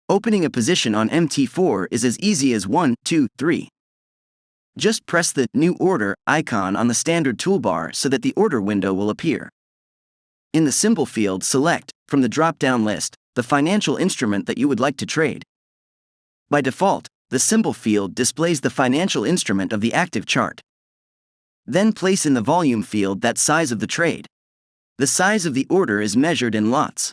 Opening a position on MT4 is as easy as 1, 2, 3. Just press the New Order icon on the standard toolbar so that the order window will appear. In the symbol field, select, from the drop-down list, the financial instrument that you would like to trade. By default, the symbol field displays the financial instrument of the active chart. Then place in the volume field that size of the trade. The size of the order is measured in lots.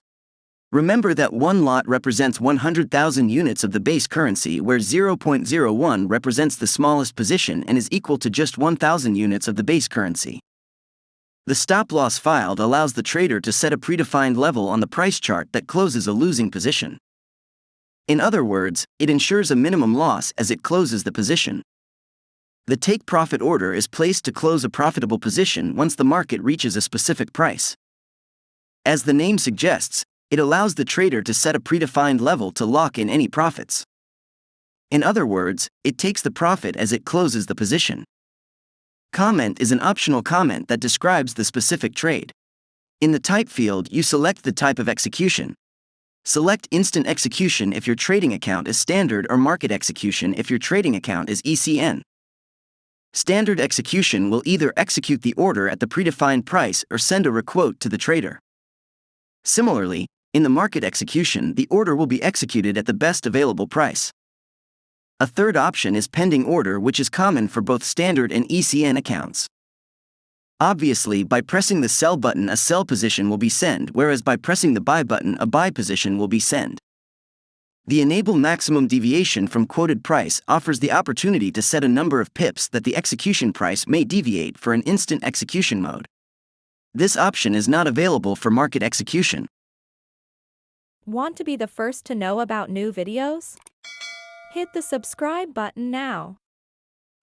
Remember that one lot represents 100,000 units of the base currency, where 0.01 represents the smallest position and is equal to just 1,000 units of the base currency. The stop-loss field allows the trader to set a predefined level on the price chart that closes a losing position. In other words, it ensures a minimum loss as it closes the position. The take-profit order is placed to close a profitable position once the market reaches a specific price. As the name suggests, it allows the trader to set a predefined level to lock in any profits. In other words, it takes the profit as it closes the position. Comment is an optional comment that describes the specific trade. In the type field, you select the type of execution. Select instant execution if your trading account is standard, or market execution if your trading account is ECN. Standard execution will either execute the order at the predefined price or send a requote to the trader. Similarly, in the market execution, the order will be executed at the best available price. A third option is pending order, which is common for both standard and ECN accounts. Obviously, by pressing the sell button, a sell position will be sent, whereas by pressing the buy button, a buy position will be sent. The enable maximum deviation from quoted price offers the opportunity to set a number of pips that the execution price may deviate for an instant execution mode. This option is not available for market execution. Want to be the first to know about new videos? Hit the subscribe button now.